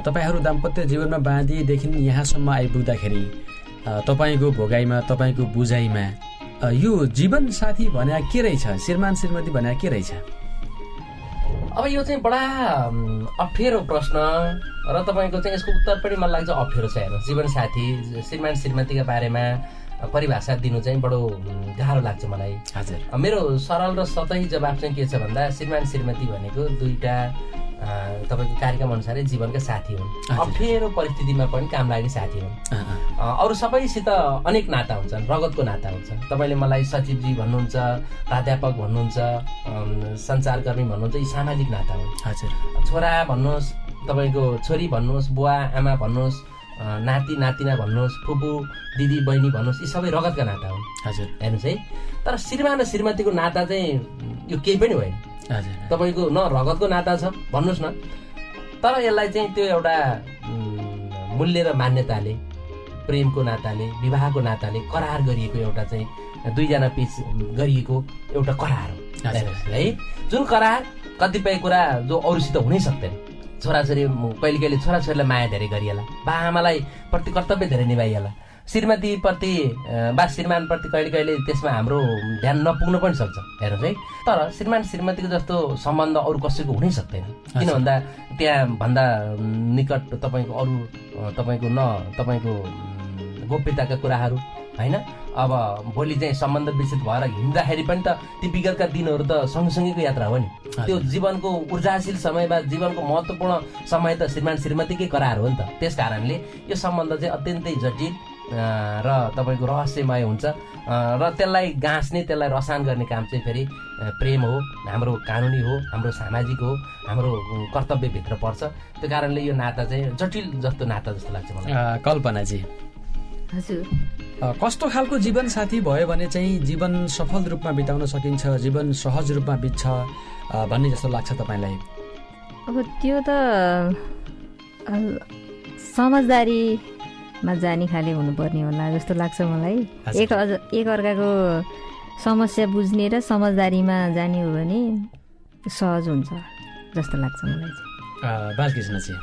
तपाईहरू दाम्पत्य जीवनमा बाँधिदेखि यहाँसम्म आइपुग्दाखेरि तपाईँको भोगाइमा तपाईँको बुझाइमा यो जीवन साथी भने के रहेछ, श्रीमान श्रीमती भने के रहेछ? अब यो चाहिँ बडा अप्ठ्यारो प्रश्न र तपाईँको चाहिँ यसको उत्तर पनि मलाई लाग्छ अप्ठ्यारो छ। हेर्नु, जीवन साथी श्रीमान श्रीमतीका बारेमा परिभाषा दिनु चाहिँ बडो गाह्रो लाग्छ मलाई। हजुर, मेरो सरल र सतही जवाब चाहिँ के छ भन्दा श्रीमान श्रीमती भनेको दुईटा तपाईँको कार्यक्रम अनुसारै जीवनका साथी हुन्। अप्ठ्यारो परिस्थितिमा पनि काम लाग्ने साथी हुन्। अरू सबैसित अनेक नाता हुन्छन्, रगतको नाता हुन्छ। तपाईँले मलाई सचिवजी भन्नुहुन्छ, प्राध्यापक भन्नुहुन्छ, सञ्चारकर्मी भन्नुहुन्छ, यी सामाजिक नाता हुन्। हजुर, छोरा भन्नुहोस्, तपाईँको छोरी भन्नुहोस्, बुवा आमा भन्नुहोस्, नाति नातिना भन्नुहोस्, फुपू दिदी बहिनी भन्नुहोस्, यी सबै रगतका नाता हुन्। हजुर, हेर्नुहोस् है। तर श्रीमान र श्रीमतीको नाता चाहिँ यो केही पनि होइन। हजुर, तपाईँको न रगतको नाता छ भन्नुहोस् न, तर यसलाई चाहिँ त्यो एउटा मूल्य र मान्यताले, प्रेमको नाताले, विवाहको नाताले करार गरिएको एउटा चाहिँ दुईजना बीच गरिएको एउटा करार हो है। जुन करार कतिपय कुरा जो अरूसित हुनै सक्दैन। छोराछोरी कहिले कहिले छोराछोरीलाई माया धेरै गरिएला, बा आमालाई प्रति कर्तव्य धेरै निभाइएला, श्रीमती प्रति बा श्रीमान प्रति कहिले कहिले त्यसमा हाम्रो ध्यान नपुग्न पनि सक्छ। हेर्नुहोस् है। तर श्रीमान श्रीमतीको जस्तो सम्बन्ध अरू कसैको हुनै सक्दैन। किन भन्दा त्यहाँ भन्दा निकट तपाईँको अरू तपाईँको न तपाईँको गोप्यताका कुराहरू होइन। अब भोलि चाहिँ सम्बन्ध विकसित भएर हिँड्दाखेरि पनि त ती विगतका दिनहरू त सँगसँगैको यात्रा हो नि। त्यो जीवनको ऊर्जाशील समय वा जीवनको महत्त्वपूर्ण समय त श्रीमान श्रीमतीकै करार हो नि त। त्यस कारणले यो सम्बन्ध चाहिँ अत्यन्तै जटिल र तपाईँको रहस्यमय हुन्छ र त्यसलाई गाँस्ने, त्यसलाई रसान गर्ने काम चाहिँ फेरि प्रेम हो, हाम्रो कानुनी हो, हाम्रो सामाजिक हो, हाम्रो कर्तव्यभित्र पर्छ। त्यो कारणले यो नाता चाहिँ जटिल जस्तो नाता जस्तो लाग्छ मलाई। कल्पनाजी, हजुर, कस्तो खालको जीवन साथी भयो भने चाहिँ जीवन सफल रूपमा बिताउन सकिन्छ, जीवन सहज रूपमा बित्छ भन्ने जस्तो लाग्छ तपाईँलाई? अब त्यो त समझदारीमा जाने खाले हुनुपर्ने होला जस्तो लाग्छ मलाई। एक अर्काको समस्या बुझ्ने र समझदारीमा जाने हो भने सहज हुन्छ जस्तो लाग्छ मलाई चाहिँ। बालकृष्णजी,